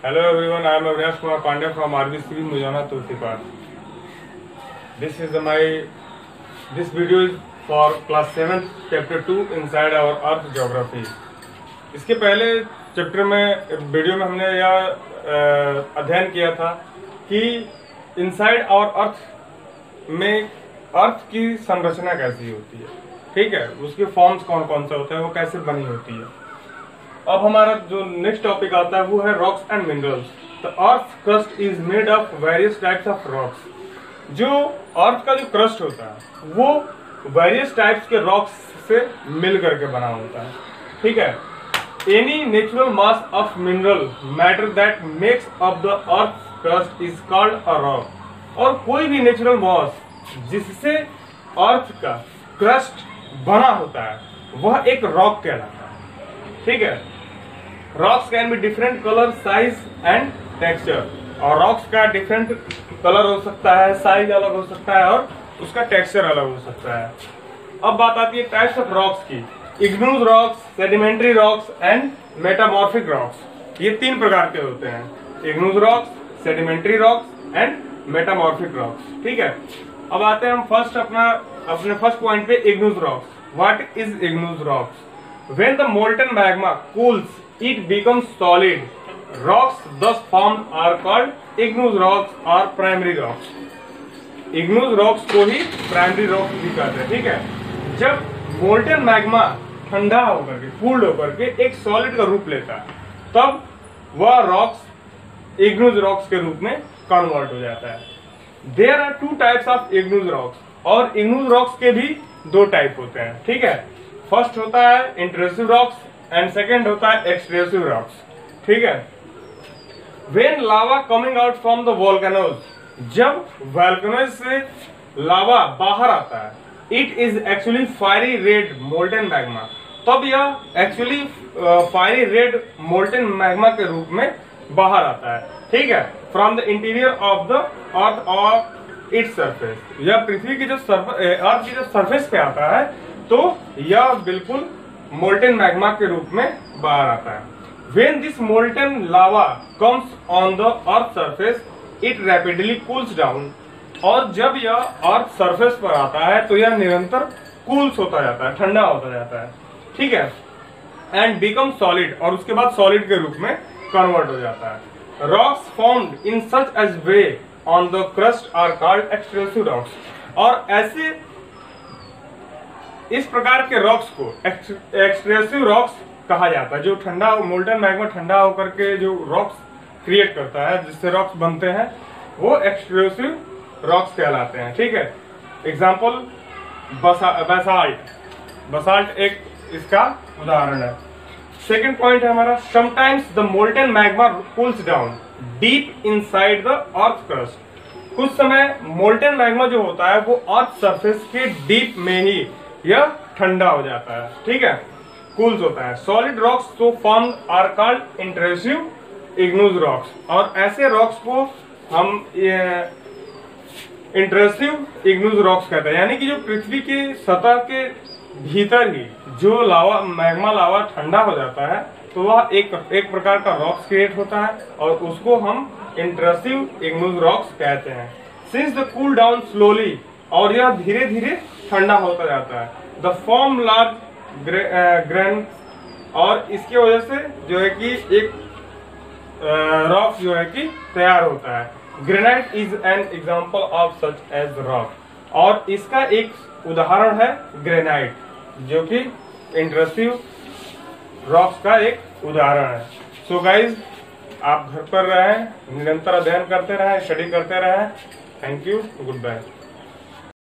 Hello everyone, I am Avinash Kumar Pandey from RBC Mujana Tulsipar. This video is for class 7th chapter 2 inside our earth geography. इसके पहले chapter में video में हमने यह अध्ययन किया था कि इनसाइड और अर्थ में अर्थ की संरचना कैसी होती है, ठीक है, उसके फॉर्म्स कौन कौन से होते हैं, वो कैसे बनी होती है। अब हमारा जो नेक्स्ट टॉपिक आता है वो है rocks and minerals. The earth crust is made of various types of rocks. जो अर्थ का जो क्रस्ट होता है वो वेरियस टाइप्स के रॉक्स से मिल करके बना होता है, ठीक है। Any natural mass of mineral matter that makes up the earth crust is called a rock. और कोई भी नेचुरल मास जिससे अर्थ का क्रस्ट बना होता है वह एक रॉक कहलाता है, ठीक है। Rocks can be different colour, size and texture. और रॉक्स का डिफरेंट कलर हो सकता है, साइज अलग हो सकता है और उसका टेक्सचर अलग हो सकता है। अब बात आती है टाइप्स ऑफ रॉक्स की। Igneous rocks, sedimentary rocks and metamorphic rocks. ये तीन प्रकार के होते हैं, igneous rocks, sedimentary rocks and metamorphic rocks, ठीक है। अब आते हैं हम अपने फर्स्ट पॉइंट पे, igneous rocks. What is igneous rocks? When the molten magma cools, it becomes solid. Rocks thus formed are called igneous rocks or primary rocks. Igneous rocks को ही primary rocks भी कहते हैं, ठीक है। जब मोल्टन मैग्मा ठंडा होकर के, कूल्ड होकर के एक सॉलिड का रूप लेता है, तब वह रॉक्स इग्नेस रॉक्स के रूप में कन्वर्ट हो जाता है। There are two types of igneous rocks. और इग्नेस रॉक्स के भी दो टाइप होते हैं, ठीक है। फर्स्ट होता है इंट्रूसिव रॉक्स एंड सेकेंड होता है एक्सट्रूसिव रॉक्स, ठीक है। When lava coming out from the volcanoes, जब वोल्केनोज से लावा बाहर आता है, it is actually fiery red molten magma. तब यह actually fiery red molten magma के रूप में बाहर आता है, ठीक है, from the interior of the earth और इट्स सरफेस। यह पृथ्वी की जो अर्थ की जो सरफेस पे आता है तो यह बिल्कुल मोल्टन मैग्मा के रूप में बाहर आता है। When this molten lava comes on the earth surface, it rapidly cools down. और जब यह अर्थ सरफेस पर आता है तो यह निरंतर कूल्स होता जाता है, ठंडा होता जाता है, ठीक है, एंड बिकम सॉलिड। और उसके बाद सॉलिड के रूप में कन्वर्ट हो जाता है। Rocks formed in such as way on the crust are called extrusive rocks. और ऐसे इस प्रकार के रॉक्स को एक्सट्रूसिव रॉक्स कहा जाता है। जो ठंडा मोल्टन मैग्मा ठंडा होकर के जो रॉक्स क्रिएट करता है, जिससे रॉक्स बनते हैं, वो एक्सट्रूसिव रॉक्स कहलाते हैं, ठीक है। एग्जांपल बसाल्ट एक इसका उदाहरण है। सेकंड पॉइंट है हमारा, sometimes the molten magma cools down deep inside the earth crust. कुछ समय मोल्टन मैग्मा जो होता है वो अर्थ सरफेस के डीप में ही यह ठंडा हो जाता है, ठीक है, कूल्स होता है। सॉलिड रॉक्स तो form are called intrusive igneous rocks. और ऐसे रॉक्स को हम इंट्रूसिव इग्नेस रॉक्स कहते हैं, यानी कि जो पृथ्वी की सतह के भीतर ही जो मैग्मा लावा ठंडा हो जाता है तो वह एक प्रकार का रॉक्स क्रिएट होता है और उसको हम इंट्रूसिव इग्नेस रॉक्स कहते हैं। Since the cool down slowly, और यह धीरे धीरे ठंडा होता जाता है, द फॉर्म लार्ज ग्रेन। और इसकी वजह से जो है कि एक रॉक जो है कि तैयार होता है। Granite is an example of such as rock. और इसका एक उदाहरण है ग्रेनाइट, जो कि इंट्रूसिव रॉक्स का एक उदाहरण है। सो गाइज, आप घर पर रहें, निरंतर अध्ययन करते रहें, स्टडी करते रहें। Thank you, good bye.